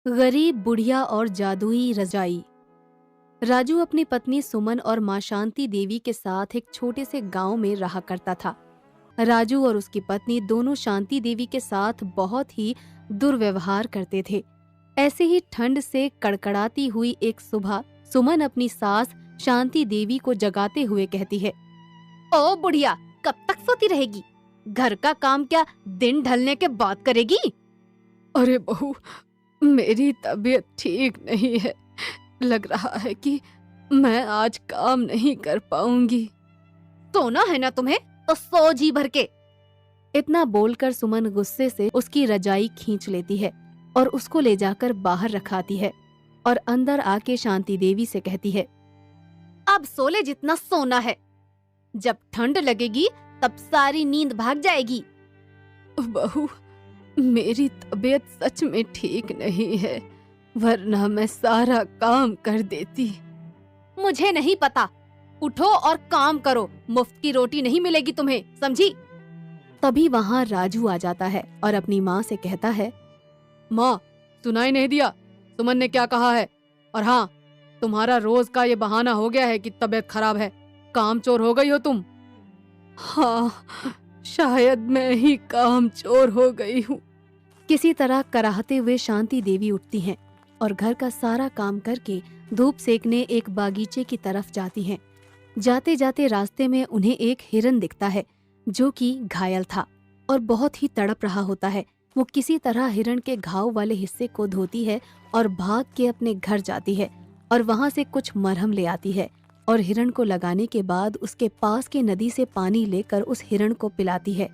गरीब बुढ़िया और जादुई रजाई। राजू अपनी पत्नी सुमन और मां शांति देवी के साथ एक छोटे से गांव में रहा करता था। राजू और उसकी पत्नी दोनों शांति देवी के साथ बहुत ही दुर्व्यवहार करते थे। ऐसे ही ठंड से कड़कड़ाती हुई एक सुबह सुमन अपनी सास शांति देवी को जगाते हुए कहती है, ओ बुढ़िया, कब तक सोती रहेगी? घर का काम क्या दिन ढलने के बाद करेगी? अरे बहू, मेरी तबीयत ठीक नहीं है। लग रहा है कि मैं आज काम नहीं कर पाऊंगी। सोना है ना तुम्हें, तो सो जी भर के। इतना बोलकर सुमन गुस्से से उसकी रजाई खींच लेती है और उसको ले जाकर बाहर रखाती है और अंदर आके शांति देवी से कहती है, अब सोले जितना सोना है। जब ठंड लगेगी तब सारी नींद भाग जाएगी। बहू, मेरी तबीयत सच में ठीक नहीं है, वरना मैं सारा काम कर देती। मुझे नहीं पता, उठो और काम करो, मुफ्त की रोटी नहीं मिलेगी तुम्हें, समझी? तभी वहाँ राजू आ जाता है और अपनी माँ से कहता है, माँ, सुनाई नहीं दिया सुमन ने क्या कहा है? और हाँ, तुम्हारा रोज का ये बहाना हो गया है कि तबीयत खराब है। काम चोर हो गई हो तुम। हाँ, शायद मैं ही काम चोर हो गई हूँ। किसी तरह कराहते हुए शांति देवी उठती हैं और घर का सारा काम करके धूप सेकने एक बागीचे की तरफ जाती हैं। जाते जाते रास्ते में उन्हें एक हिरन दिखता है जो कि घायल था और बहुत ही तड़प रहा होता है। वो किसी तरह हिरन के घाव वाले हिस्से को धोती है और भाग के अपने घर जाती है और वहां से कुछ मरहम ले आती है और हिरन को लगाने के बाद उसके पास के नदी से पानी लेकर उस हिरन को पिलाती है।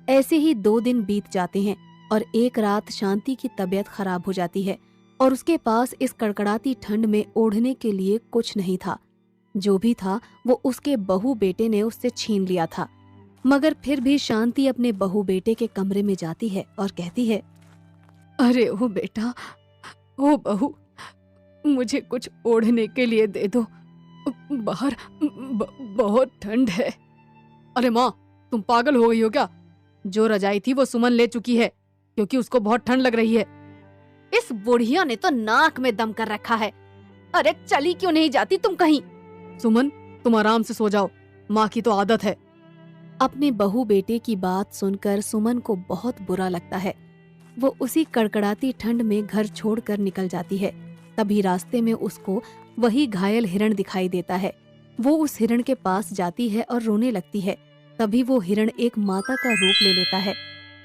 ऐसे ही 2 दिन बीत जाते हैं और एक रात शांति की तबीयत खराब हो जाती है और उसके पास इस कड़कड़ाती ठंड में ओढ़ने के लिए कुछ नहीं था। जो भी था वो उसके बहू बेटे ने उससे छीन लिया था। मगर फिर भी शांति अपने बहू बेटे के कमरे में जाती है और कहती है, अरे ओ बेटा, ओ बहू, मुझे कुछ ओढ़ने के लिए दे दो, बाहर बहुत ठंड है। अरे माँ, तुम पागल हो गई हो क्या? जो रजाई थी वो सुमन ले चुकी है क्योंकि उसको बहुत ठंड लग रही है। इस बुढ़िया ने तो नाक में दम कर रखा है। अरे चली क्यों नहीं जाती तुम कहीं? सुमन, तुम आराम से सो जाओ, माँ की तो आदत है। अपने बहू बेटे की बात सुनकर सुमन को बहुत बुरा लगता है। वो उसी कड़कड़ाती ठंड में घर छोड़कर निकल जाती है। तभी रास्ते में उसको वही घायल हिरण दिखाई देता है। वो उस हिरण के पास जाती है और रोने लगती है। तभी वो हिरण एक माता का रूप ले लेता है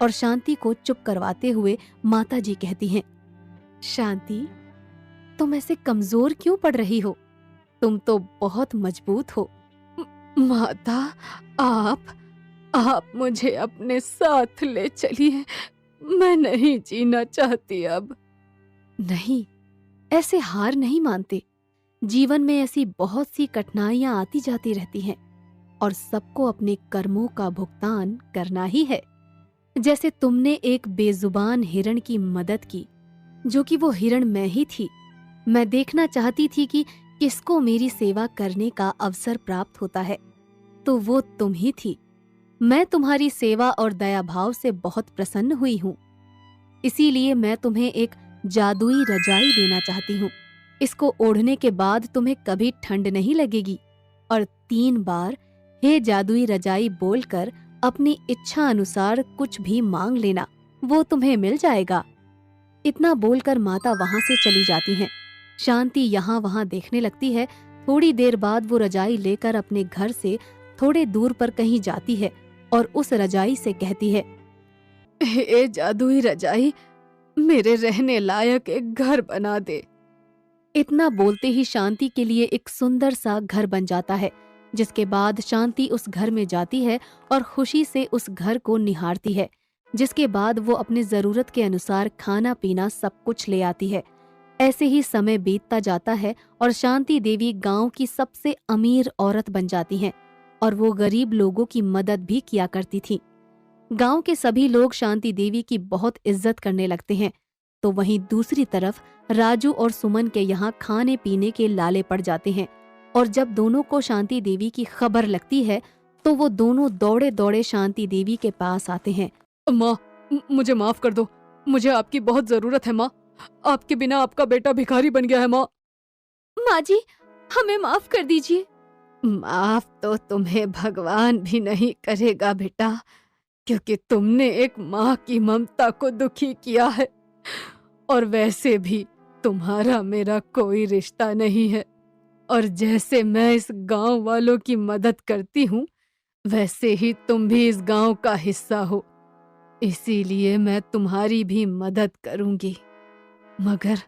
और शांति को चुप करवाते हुए माता जी कहती हैं, शांति, तुम ऐसे कमजोर क्यों पड़ रही हो? तुम तो बहुत मजबूत हो। माता, आप मुझे अपने साथ ले चलिए, मैं नहीं जीना चाहती अब। नहीं, ऐसे हार नहीं मानते। जीवन में ऐसी बहुत सी कठिनाइयां आती जाती रहती हैं और सबको अपने कर्मों का भुगतान करना ही है। जैसे तुमने एक बेजुबान हिरण की मदद की, जो कि वो हिरण मैं ही थी। मैं देखना चाहती थी कि किसको मेरी सेवा करने का अवसर प्राप्त होता है, तो वो तुम ही थी। मैं तुम्हारी सेवा और दया भाव से बहुत प्रसन्न हुई हूँ। इसीलिए मैं तुम्हें एक जादुई रजाई देना चाहती हूँ। इसको ओढ़ने के बाद तुम्हें कभी ठंड नहीं लगेगी और 3 बार हे जादुई रजाई बोलकर अपनी इच्छा अनुसार कुछ भी मांग लेना, वो तुम्हें मिल जाएगा। इतना बोलकर माता वहां से चली जाती हैं। शांति यहाँ वहां देखने लगती है। थोड़ी देर बाद वो रजाई लेकर अपने घर से थोड़े दूर पर कहीं जाती है और उस रजाई से कहती है, हे जादुई रजाई, मेरे रहने लायक एक घर बना दे। इतना बोलते ही शांति के लिए एक सुंदर सा घर बन जाता है। जिसके बाद शांति उस घर में जाती है और खुशी से उस घर को निहारती है। जिसके बाद वो अपने जरूरत के अनुसार खाना पीना सब कुछ ले आती है। ऐसे ही समय बीतता जाता है और शांति देवी गांव की सबसे अमीर औरत बन जाती हैं और वो गरीब लोगों की मदद भी किया करती थी। गांव के सभी लोग शांति देवी की बहुत इज्जत करने लगते हैं। तो वहीं दूसरी तरफ राजू और सुमन के यहाँ खाने पीने के लाले पड़ जाते हैं और जब दोनों को शांति देवी की खबर लगती है तो वो दोनों दौड़े दौड़े शांति देवी के पास आते हैं। माँ, मुझे माफ कर दो, मुझे आपकी बहुत जरूरत है माँ। आपके बिना आपका बेटा भिखारी बन गया है माँ। माँ जी, हमें माफ कर दीजिए। माफ तो तुम्हें भगवान भी नहीं करेगा बेटा, क्योंकि तुमने एक माँ की ममता को दुखी किया है। और वैसे भी तुम्हारा मेरा कोई रिश्ता नहीं है, और जैसे मैं इस गांव वालों की मदद करती हूँ, वैसे ही तुम भी इस गांव का हिस्सा हो। इसीलिए मैं तुम्हारी भी मदद करूंगी, मगर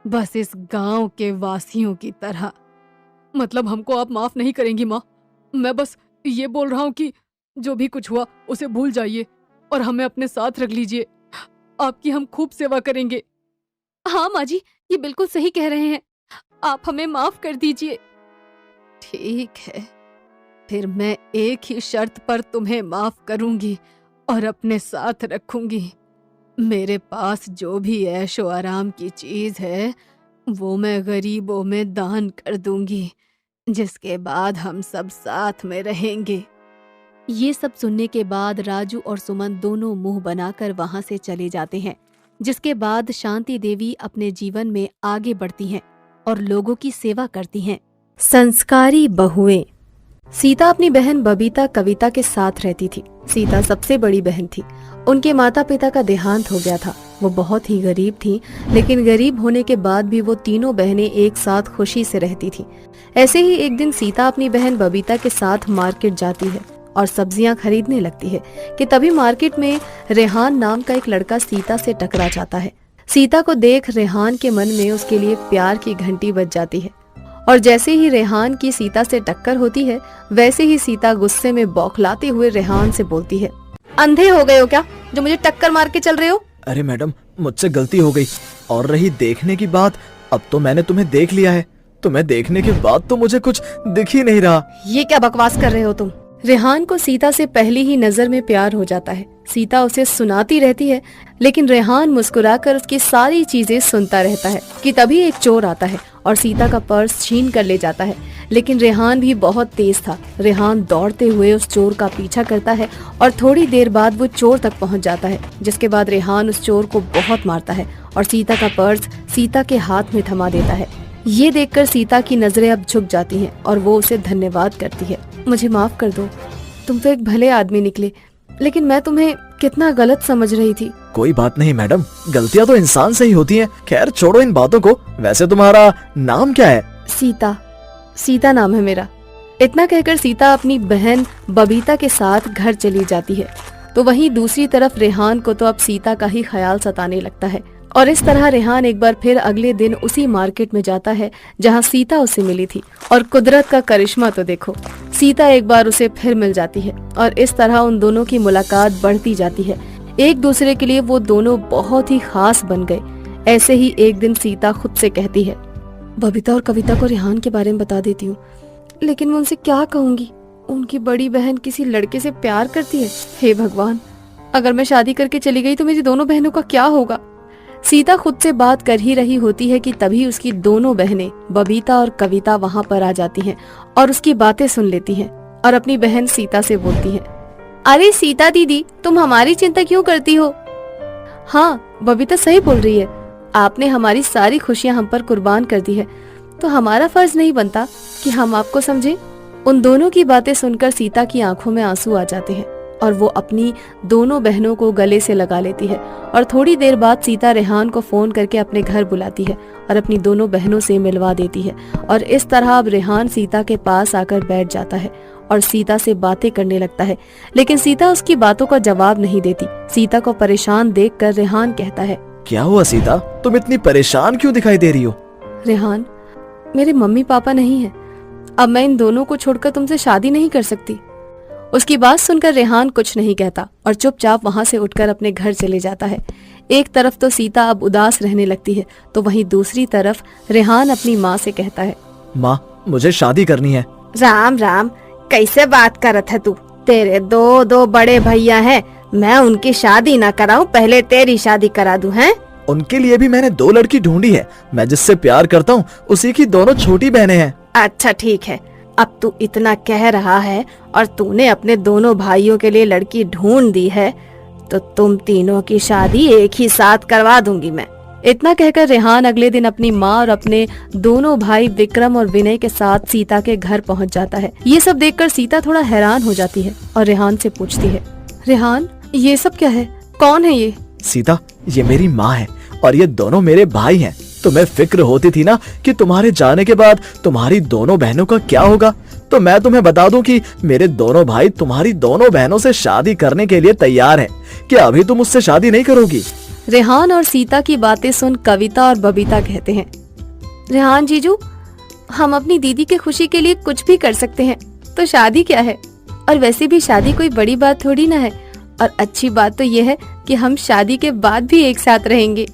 बस इस गांव के वासियों की तरह। मतलब हमको आप माफ नहीं करेंगी माँ? मैं बस ये बोल रहा हूँ कि जो भी कुछ हुआ उसे भूल जाइए और हमें अपने साथ रख लीजिए। आपकी हम खूब सेवा करेंगे। हाँ माँ जी, ये बिल्कुल सही कह रहे हैं। आप हमें माफ कर दीजिए। ठीक है, फिर मैं एक ही शर्त पर तुम्हें माफ करूंगी और अपने साथ रखूंगी। मेरे पास जो भी ऐशो आराम की चीज है वो मैं गरीबों में दान कर दूंगी, जिसके बाद हम सब साथ में रहेंगे। ये सब सुनने के बाद राजू और सुमन दोनों मुंह बनाकर वहां से चले जाते हैं, जिसके बाद शांति देवी अपने जीवन में आगे बढ़ती हैं और लोगों की सेवा करती हैं। संस्कारी बहुएं। सीता अपनी बहन बबीता कविता के साथ रहती थी। सीता सबसे बड़ी बहन थी। उनके माता पिता का देहांत हो गया था। वो बहुत ही गरीब थी, लेकिन गरीब होने के बाद भी वो तीनों बहनें एक साथ खुशी से रहती थी। ऐसे ही एक दिन सीता अपनी बहन बबीता के साथ मार्केट जाती है और सब्जियां खरीदने लगती है कि तभी मार्केट में रेहान नाम का एक लड़का सीता से टकरा जाता है। सीता को देख रेहान के मन में उसके लिए प्यार की घंटी बज जाती है, और जैसे ही रेहान की सीता से टक्कर होती है, वैसे ही सीता गुस्से में बौखलाते हुए रेहान से बोलती है, अंधे हो गए हो क्या जो मुझे टक्कर मार के चल रहे हो? अरे मैडम, मुझसे गलती हो गई। और रही देखने की बात, अब तो मैंने तुम्हें देख लिया है। तुम्हें देखने के बाद तो मुझे कुछ दिख ही नहीं रहा। ये क्या बकवास कर रहे हो तुम? रेहान को सीता से पहली ही नजर में प्यार हो जाता है। सीता उसे सुनाती रहती है, लेकिन रेहान मुस्कुराकर उसकी सारी चीजें सुनता रहता है कि तभी एक चोर आता है और सीता का पर्स छीन कर ले जाता है। लेकिन रेहान भी बहुत तेज था। रेहान दौड़ते हुए उस चोर का पीछा करता है और थोड़ी देर बाद वो चोर तक पहुंच जाता है, जिसके बाद रेहान उस चोर को बहुत मारता है और सीता का पर्स सीता के हाथ में थमा देता है। ये देखकर सीता की नजरें अब झुक जाती हैं और वो उसे धन्यवाद करती है। मुझे माफ कर दो, तुम तो एक भले आदमी निकले, लेकिन मैं तुम्हें कितना गलत समझ रही थी। कोई बात नहीं मैडम, गलतियां तो इंसान से ही होती हैं। खैर छोड़ो इन बातों को। वैसे तुम्हारा नाम क्या है? सीता। सीता नाम है मेरा। इतना कहकर सीता अपनी बहन बबीता के साथ घर चली जाती है। तो वहीं दूसरी तरफ रेहान को तो अब सीता का ही ख्याल सताने लगता है, और इस तरह रेहान एक बार फिर अगले दिन उसी मार्केट में जाता है जहां सीता उसे मिली थी। और कुदरत का करिश्मा तो देखो, सीता एक बार उसे फिर मिल जाती है और इस तरह उन दोनों की मुलाकात बढ़ती जाती है। एक दूसरे के लिए वो दोनों बहुत ही खास बन गए। ऐसे ही एक दिन सीता खुद से कहती है, बबीता और कविता को रेहान के बारे में बता देती हूँ, लेकिन मैं उनसे क्या कहूँगी? उनकी बड़ी बहन किसी लड़के से प्यार करती है। हे भगवान, अगर मैं शादी करके चली गई तो मेरी दोनों बहनों का क्या होगा? सीता खुद से बात कर ही रही होती है कि तभी उसकी दोनों बहनें बबीता और कविता वहाँ पर आ जाती हैं और उसकी बातें सुन लेती हैं और अपनी बहन सीता से बोलती हैं, अरे सीता दीदी, तुम हमारी चिंता क्यों करती हो? हाँ, बबीता सही बोल रही है। आपने हमारी सारी खुशियां हम पर कुर्बान कर दी है, तो हमारा फर्ज नहीं बनता कि हम आपको समझें? उन दोनों की बातें सुनकर सीता की आंखों में आंसू आ जाते हैं और वो अपनी दोनों बहनों को गले से लगा लेती है। और थोड़ी देर बाद सीता रेहान को फोन करके अपने घर बुलाती है और अपनी दोनों बहनों से मिलवा देती है। और इस तरह अब रेहान सीता के पास आकर बैठ जाता है और सीता से बातें करने लगता है, लेकिन सीता उसकी बातों का जवाब नहीं देती। सीता को परेशान देखकर रेहान कहता है, क्या हुआ सीता, तुम इतनी परेशान क्यों दिखाई दे रही हो? रेहान, मेरे मम्मी पापा नहीं है। अब मैं इन दोनों को छोड़कर तुमसे शादी नहीं कर सकती। उसकी बात सुनकर रेहान कुछ नहीं कहता और चुपचाप वहां से उठकर अपने घर चले जाता है। एक तरफ तो सीता अब उदास रहने लगती है, तो वहीं दूसरी तरफ रेहान अपनी माँ से कहता है, माँ, मुझे शादी करनी है। राम राम, कैसे बात करत है तू? तेरे दो बड़े भैया हैं, मैं उनकी शादी ना कराऊं, पहले तेरी शादी करा दूं? हैं? उनके लिए भी मैंने 2 लड़की ढूंढी है। मैं जिससे प्यार करता हूँ उसी की दोनों छोटी बहनें हैं। अच्छा ठीक है, अब तू इतना कह रहा है और तूने अपने दोनों भाइयों के लिए लड़की ढूंढ दी है, तो तुम तीनों की शादी एक ही साथ करवा दूंगी मैं। इतना कहकर रेहान अगले दिन अपनी माँ और अपने दोनों भाई विक्रम और विनय के साथ सीता के घर पहुँच जाता है। ये सब देखकर सीता थोड़ा हैरान हो जाती है और रेहान से पूछती है, रेहान ये सब क्या है, कौन है ये? सीता, ये मेरी माँ है और ये दोनों मेरे भाई हैं। तुम्हें फिक्र होती थी ना कि तुम्हारे जाने के बाद तुम्हारी दोनों बहनों का क्या होगा, तो मैं तुम्हें बता दूं कि मेरे दोनों भाई तुम्हारी दोनों बहनों से शादी करने के लिए तैयार हैं। क्या अभी तुम मुझसे शादी नहीं करोगी? रेहान और सीता की बातें सुन कविता और बबीता कहते हैं, रेहान जीजू, हम अपनी दीदी की खुशी के लिए कुछ भी कर सकते हैं, तो शादी क्या है? और वैसे भी शादी कोई बड़ी बात थोड़ी ना है, और अच्छी बात तो ये है कि हम शादी के बाद भी एक साथ रहेंगे।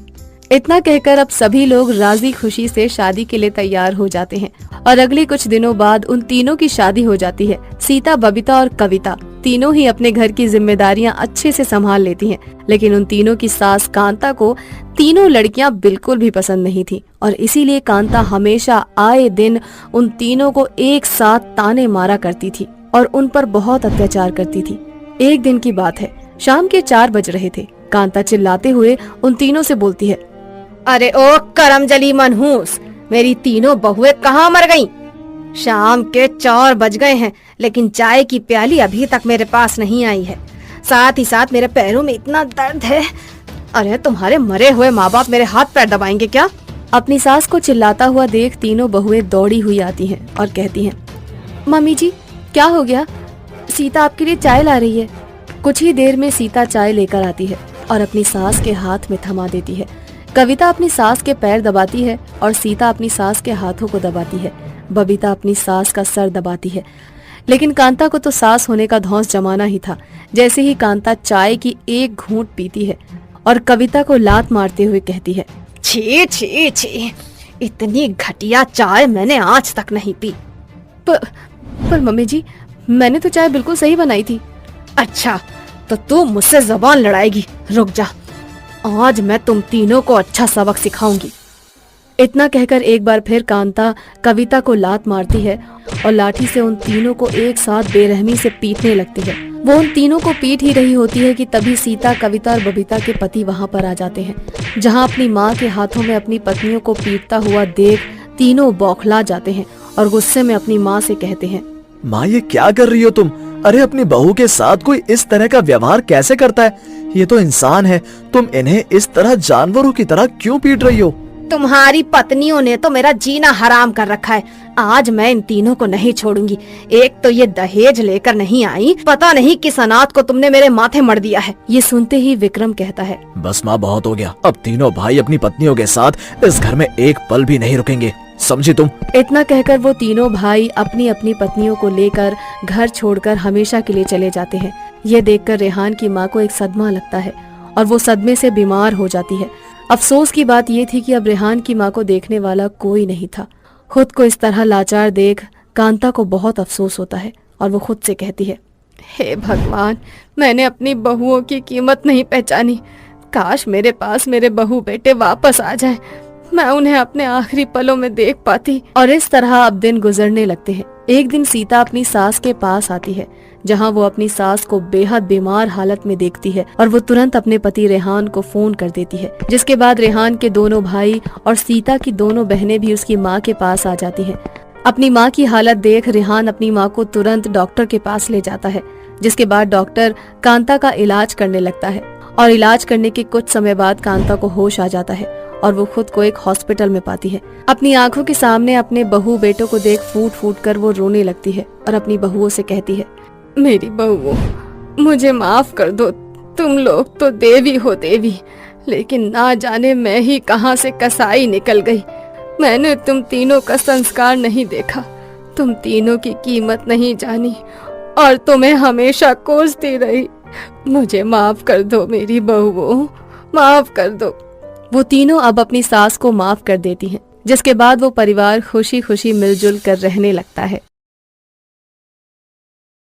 इतना कहकर अब सभी लोग राजी खुशी से शादी के लिए तैयार हो जाते हैं और अगले कुछ दिनों बाद उन तीनों की शादी हो जाती है। सीता, बबीता और कविता तीनों ही अपने घर की जिम्मेदारियां अच्छे से संभाल लेती हैं, लेकिन उन तीनों की सास कांता को तीनों लड़कियां बिल्कुल भी पसंद नहीं थी और इसीलिए कांता हमेशा आए दिन उन तीनों को एक साथ ताने मारा करती थी और उन पर बहुत अत्याचार करती थी। एक दिन की बात है, शाम के 4 बज रहे थे। कांता चिल्लाते हुए उन तीनों से बोलती है, अरे ओ करमजली मनहूस, मेरी तीनों बहुएं कहाँ मर गईं? शाम के 4 बज गए हैं, लेकिन चाय की प्याली अभी तक मेरे पास नहीं आई है। साथ ही साथ मेरे पैरों में इतना दर्द है। अरे तुम्हारे मरे हुए माँ बाप मेरे हाथ पैर दबाएंगे क्या? अपनी सास को चिल्लाता हुआ देख तीनों बहुएं दौड़ी हुई आती हैं और कहती हैं, मम्मी जी क्या हो गया? सीता आपके लिए चाय ला रही है। कुछ ही देर में सीता चाय लेकर आती है और अपनी सास के हाथ में थमा देती है। कविता अपनी सास के पैर दबाती है और सीता अपनी सास के हाथों को दबाती है। बबीता अपनी सास का सर दबाती है, लेकिन कांता को तो सास होने का धौंस जमाना ही था। जैसे ही कांता चाय की एक घूंट पीती है और कविता को लात मारते हुए कहती है, छी छी छी, इतनी घटिया चाय मैंने आज तक नहीं पी। पर मम्मी जी, मैंने तो चाय बिल्कुल सही बनाई थी। अच्छा, तो तू मुझसे जबान लड़ाएगी? रुक जा, आज मैं तुम तीनों को अच्छा सबक सिखाऊंगी। इतना कहकर एक बार फिर कांता कविता को लात मारती है और लाठी से उन तीनों को एक साथ बेरहमी से पीटने लगती है। वो उन तीनों को पीट ही रही होती है कि तभी सीता, कविता और बबीता के पति वहां पर आ जाते हैं, जहां अपनी माँ के हाथों में अपनी पत्नियों को पीटता हुआ देख तीनों बौखला जाते हैं और गुस्से में अपनी माँ से कहते हैं, माँ ये क्या कर रही हो तुम? अरे अपनी बहू के साथ कोई इस तरह का व्यवहार कैसे करता है? ये तो इंसान है, तुम इन्हें इस तरह जानवरों की तरह क्यों पीट रही हो? तुम्हारी पत्नियों ने तो मेरा जीना हराम कर रखा है। आज मैं इन तीनों को नहीं छोड़ूंगी। एक तो ये दहेज लेकर नहीं आई, पता नहीं किस अनाथ को तुमने मेरे माथे मर दिया है। ये सुनते ही विक्रम कहता है, बस माँ बहुत हो गया, अब तीनों भाई अपनी पत्नियों के साथ इस घर में एक पल भी नहीं रुकेंगे, समझी तुम? इतना कहकर वो तीनों भाई अपनी अपनी पत्नियों को लेकर घर छोड़कर हमेशा के लिए चले जाते हैं। ये देखकर रेहान की माँ को एक सदमा लगता है और वो सदमे से बीमार हो जाती है। अफसोस की बात ये थी कि अब रेहान की माँ को देखने वाला कोई नहीं था। खुद को इस तरह लाचार देख कांता को बहुत अफसोस होता है और वो खुद से कहती है, हे भगवान, मैंने अपनी बहुओं की कीमत नहीं पहचानी। काश मेरे पास मेरे बहू बेटे वापस आ जाएं, मैं उन्हें अपने आखिरी पलों में देख पाती। और इस तरह अब दिन गुजरने लगते हैं। एक दिन सीता अपनी सास के पास आती है, जहां वो अपनी सास को बेहद बीमार हालत में देखती है और वो तुरंत अपने पति रेहान को फोन कर देती है। जिसके बाद रेहान के दोनों भाई और सीता की दोनों बहनें भी उसकी माँ के पास आ जाती हैं। अपनी माँ की हालत देख रेहान अपनी माँ को तुरंत डॉक्टर के पास ले जाता है, जिसके बाद डॉक्टर कांता का इलाज करने लगता है और इलाज करने के कुछ समय बाद कांता को होश आ जाता है और वो खुद को एक हॉस्पिटल में पाती है। अपनी आंखों के सामने अपने बहू बेटों को देख फूट फूट कर वो रोने लगती है और अपनी बहुओं से कहती है, मेरी बहुओं, मुझे माफ कर दो। तुम लोग तो देवी हो देवी, लेकिन ना जाने मैं ही कहां से कसाई निकल गई। मैंने तुम तीनों का संस्कार नहीं देखा, तुम तीनों की कीमत नहीं जानी और तुम्हें हमेशा कोसती रही। मुझे माफ कर दो मेरी बहुओं, माफ कर दो। वो तीनों अब अपनी सास को माफ कर देती हैं, जिसके बाद वो परिवार खुशी खुशी मिलजुल कर रहने लगता है।